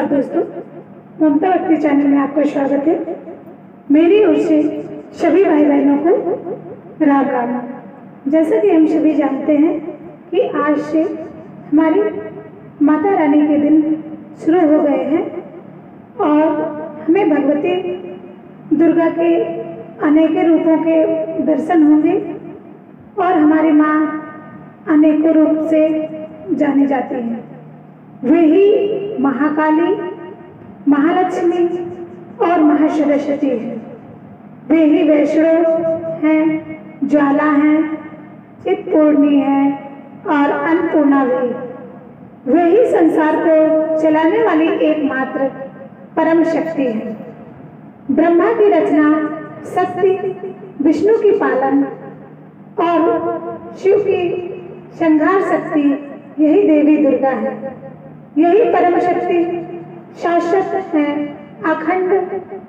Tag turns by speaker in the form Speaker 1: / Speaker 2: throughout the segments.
Speaker 1: नमस्कार दोस्तों, ममता भक्ति चैनल में आपका स्वागत है। मेरी ओर से सभी भाई बहनों को राम राम। जैसा कि हम सभी जानते हैं कि आज से हमारी माता रानी के दिन शुरू हो गए हैं और हमें भगवती दुर्गा के अनेक रूपों के दर्शन होंगे और हमारी माँ अनेकों रूप से जानी जाती हैं। वही महाकाली, महालक्ष्मी और महासरस्वती है। वे ही वैष्णव हैं, ज्वाला हैं, चित्तपूर्णी है और अन्नपूर्णा भी। वही संसार को चलाने वाली एकमात्र परम शक्ति है। ब्रह्मा की रचना, शक्ति, विष्णु की पालन और शिव की संहार शक्ति यही देवी दुर्गा है। यही परम शक्ति शाश्वत है, अखंड,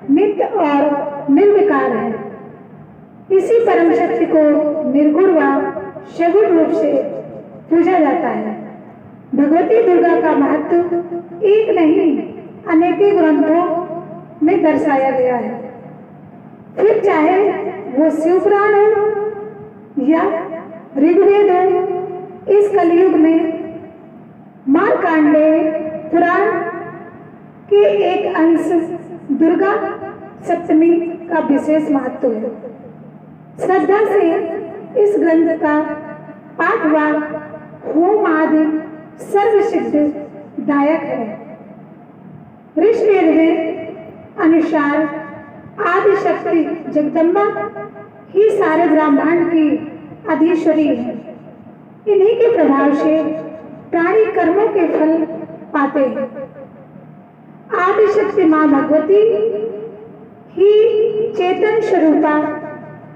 Speaker 1: नित्य और निर्विकार है। इसी परम शक्ति को निर्गुण व सगुण रूप से पूजा जाता है। भगवती दुर्गा का महत्व एक नहीं अनेकों ग्रंथों में दर्शाया गया है। फिर चाहे वो शिव पुराण हो या ऋग्वेद हो, इस कलयुग में मार्कंडेय पुराण के एक अंश दुर्गा सप्तमी का विशेष महत्व है। श्रद्धा से इस ग्रंथ का पाठ व होम आदि सर्वसिद्ध दायक है। ऋग्वेद में अनुसार आदि शक्ति जगदम्बा ही सारे ब्रह्मांड की अधीश्वरी है। इन्हीं के प्रभाव से प्राणी कर्मों के फल पाते हैं। आदि शक्ति माँ भगवती ही चेतन स्वरूपा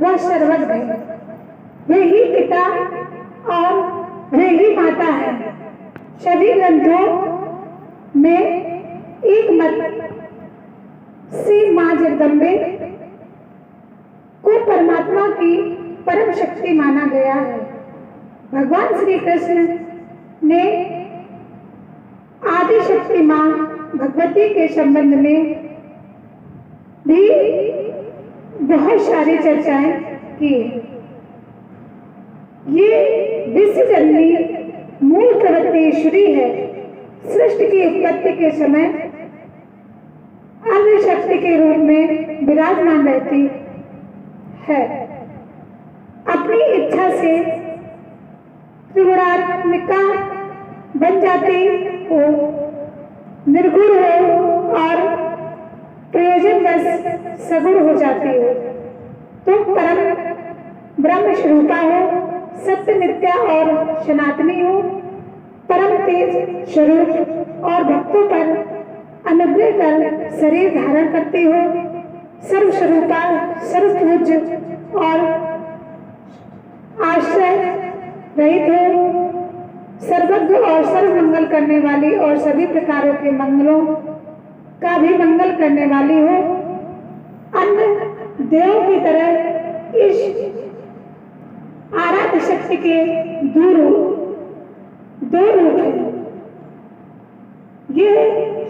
Speaker 1: व सर्वज्ञ है। वे ही पिता और वे ही माता है। सभी ग्रंथों में एक मत से माँ जगदम्बे को परमात्मा की परम शक्ति माना गया है। भगवान श्री कृष्ण ने आदि शक्ति माँ भगवती के संबंध में भी बहुत सारी चर्चाएं की। ये विश्वजननी मूल प्रवृत्ति ईश्वरी है। सृष्टि की उत्पत्ति के समय अन्य शक्ति के रूप में विराजमान रहती है। अपनी इच्छा से त्रिगुणात्मिका बन जाती हो, निर्गुण हो और प्रयोजनवश सगुण हो जाती हो, तो परम ब्रह्म स्वरूपा हो, सत्य, नित्या और सनातनी हो, परम तेज स्वरूप और भक्तों पर अनुग्रह कर शरीर धारण करती हो, सर्वस्वरूपा, सर्वपूज्य और आश्रय रहित हो, सर्वज्ञ और सर्व मंगल करने वाली और सभी प्रकारों के मंगलों का भी मंगल करने वाली हो। अन्य देवों की तरह इस आराध्य शक्ति के दो रूप हैं। ये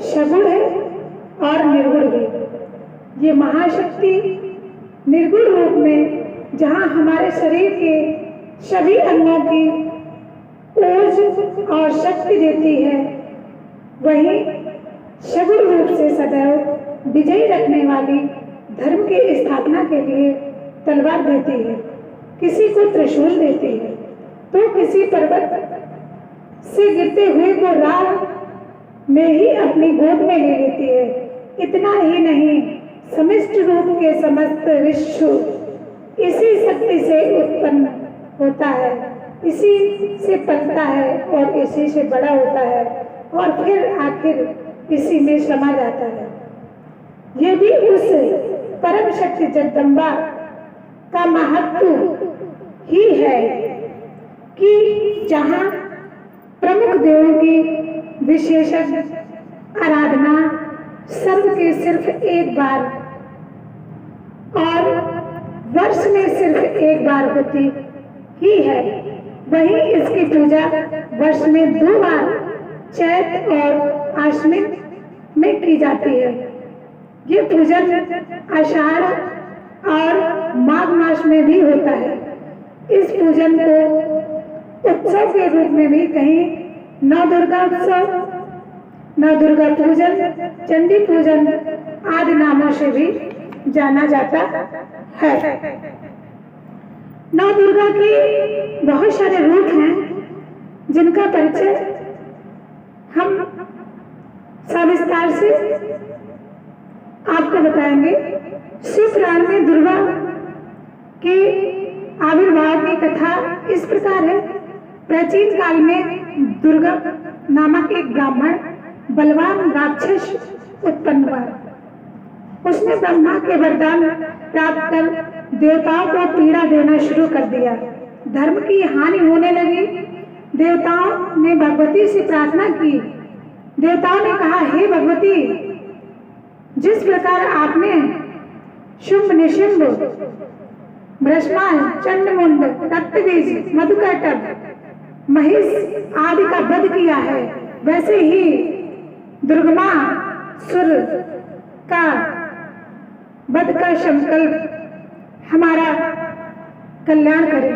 Speaker 1: सगुण है और निर्गुण भी। ये महाशक्ति निर्गुण रूप में जहाँ हमारे शरीर के सभी अंगों की ओज और शक्ति देती है, वही सगुण रूप से सदैव विजयी रखने वाली धर्म की स्थापना के लिए तलवार देती है। किसी को त्रिशूल देती है तो किसी पर्वत से गिरते हुए को राह में ही अपनी गोद में ले लेती है। इतना ही नहीं, समस्त रूप के समस्त विश्व इसी शक्ति से उत्पन्न होता है, इसी से पलता है और इसी से बड़ा होता है और फिर आखिर इसी में समा जाता है। ये भी उस परम शक्ति जगदम्बा का महत्व ही है कि जहाँ प्रमुख देवों की विशेषज्ञ आराधना सर्व के सिर्फ एक बार और वर्ष में सिर्फ एक बार होती ही है, वहीं इसकी पूजा वर्ष में 2 बार चैत और आश्विन में की जाती है। ये पूजन आषाढ़ और माघ मास में भी होता है। इस पूजन को उत्सव के रूप में भी कहीं नवदुर्गा उत्सव, नवदुर्गा पूजन, चंडी पूजन आदि नामों से भी जाना जाता है। नवदुर्गा के बहुत सारे रूप हैं जिनका परिचय हम सविस्तार से आपको बताएंगे। शिव पुराण में दुर्गा के आविर्भाव की कथा इस प्रकार है। प्राचीन काल में दुर्गा नामक एक ब्राह्मण बलवान राक्षस उत्पन्न हुआ। उसने ब्रह्मा के वरदान प्राप्त कर देवताओं को पीड़ा देना शुरू कर दिया। धर्म की हानि होने लगी। देवताओं ने भगवती से प्रार्थना की। देवताओं ने कहा, हे भगवती, जिस प्रकार आपने शुंभ निशुंभ, भ्रष्माल, चंडमुंड, रक्तबीज, मधुकैटभ, महिष आदि का वध किया है, वैसे ही दुर्गमा सुर का वध का संकल्प हमारा कल्याण करें।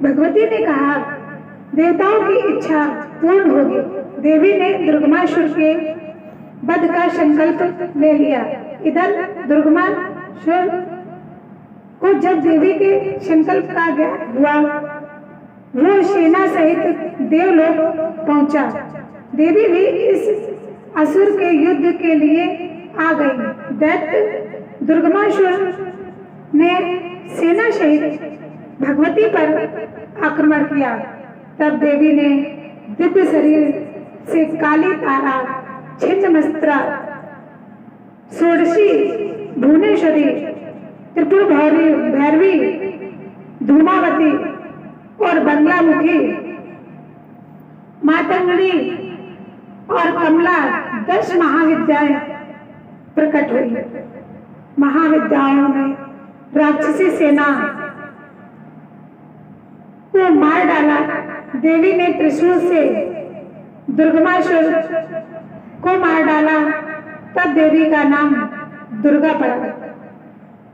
Speaker 1: भगवती ने कहा, देवताओं की इच्छा पूर्ण होगी। देवी ने दुर्गमासुर के वध का संकल्प ले लिया। इधर दुर्गमासुर को जब देवी के संकल्प का ज्ञान हुआ, वो सेना सहित देवलोक पहुंचा। देवी भी इस असुर के युद्ध के लिए आ गई। दैत्य दुर्गमासुर ने सेना सहित भगवती पर आक्रमण किया। तब देवी ने दिव्य शरीर से काली तारा, छिन्नमस्त्रा, षोडशी, भुवनेश्वरी, त्रिपुर भैरवी, धूमावती और बंगलामुखी, मातंगड़ी और कमला 10 महाविद्याएं प्रकट हुई। महाविद्याओं में राक्षसी सेना को मार डाला। देवी ने त्रिशूल से दुर्गमासुर को मार डाला। तब देवी का नाम दुर्गा पड़ा।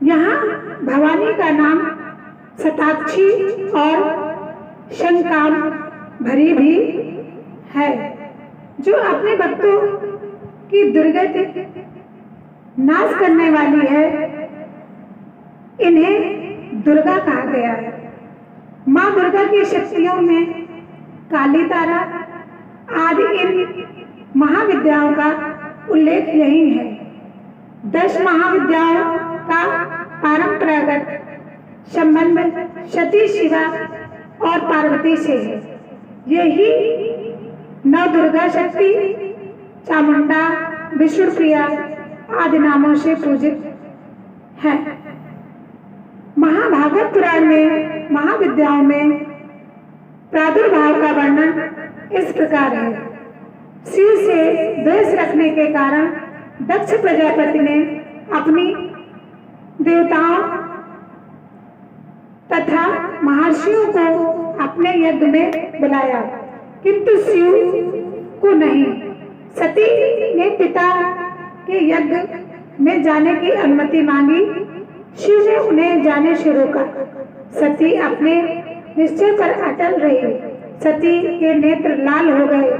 Speaker 1: यहाँ भवानी का नाम शताक्षी और शंकाम भरी भी है, जो अपने भक्तों की दुर्गति नाश करने वाली है। इन्हें दुर्गा कहा गया है। माँ दुर्गा की शक्तियों में काली तारा आदि इन महाविद्याओं का उल्लेख यही है। 10 महाविद्याओं का परंपरागत संबंध सती, शिवा और पार्वती से है। यही नव दुर्गा शक्ति, चामुंडा, विष्णुप्रिया आदि नामों से पूजित है। महाभागवत पुराण में महाविद्याओं में प्रादुर्भाव का वर्णन इस प्रकार है। शिव से द्वेष रखने के कारण दक्ष प्रजापति ने अपनी देवताओं तथा महर्षियों को अपने यज्ञ में बुलाया, किंतु शिव को नहीं। सती ने पिता के यज्ञ में जाने की अनुमति मांगी। शिव ने उन्हें जाने से रोका। सती अपने निश्चय पर अटल रही। सती के नेत्र लाल हो गए।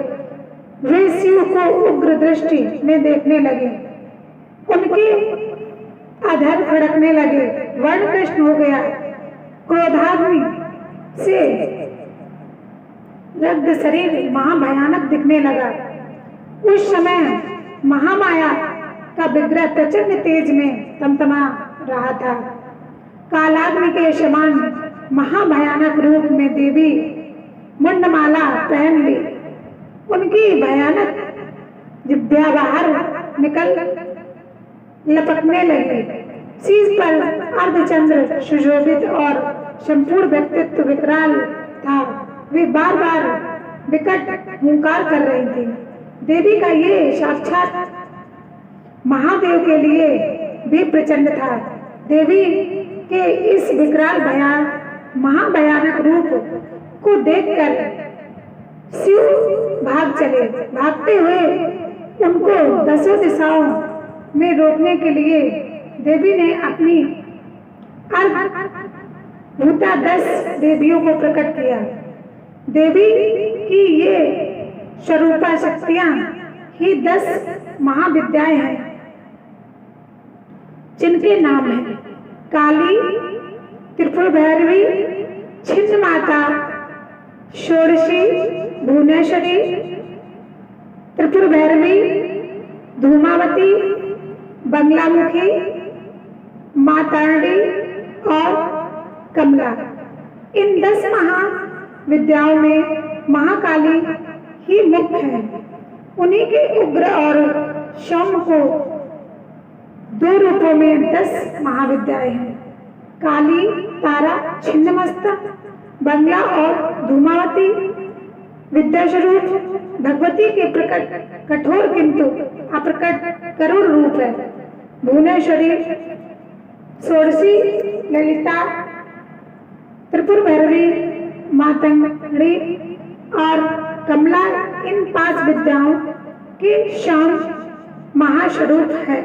Speaker 1: वे शिव को उग्र दृष्टि में देखने लगे। उनके अधर फड़कने लगे। वर्ण कृष्ण हो गया। क्रोधाग्नि से रक्त शरीर महाभयानक दिखने लगा। उस समय महामाया का विग्रह प्रचंड तेज में तमतमा रहा था। कालाग्नि के समान महाभयानक रूप में देवी मुंडमाला पहन ली। उनकी भयानक जिह्वा बाहर निकल लपकने लगी। शीश पर अर्धचंद्र सुशोभित और संपूर्ण व्यक्तित्व विकराल था। वे बार बार विकट हुंकार कर रही थी। देवी का ये साक्षात महादेव के लिए भी प्रचंड था। देवी के इस विकराल महाभयानक रूप को देखकर शिव भाग चले। भागते हुए उनको दसों दिशाओं में रोकने के लिए देवी ने अपनी भूता 10 देवियों को प्रकट किया। देवी की ये स्वरूपा शक्तियां ही 10 महाविद्याएं हैं, जिनके नाम हैं काली, त्रिपुर भैरवी, छिन्न माता, षोडशी, भुवनेश्वरी, त्रिपुर भैरवी, धूमावती, बंगलामुखी, मातांडी और कमला। इन 10 महाविद्याओं में महाकाली ही मुख्य है। उन्हीं के उग्र और सौम्य को 2 रूपों में 10 महाविद्याएं हैं। काली, तारा, छिन्नमस्ता, बंगला और धूमावती विद्या स्वरूप भगवती के प्रकट कठोर किंतु अप्रकट करुण रूप है। भुवनेश्वरी, षोडशी, ललिता, त्रिपुर भैरवी, मातंगड़ी और कमला इन 5 विद्याओं के शाम महास्वरूप है।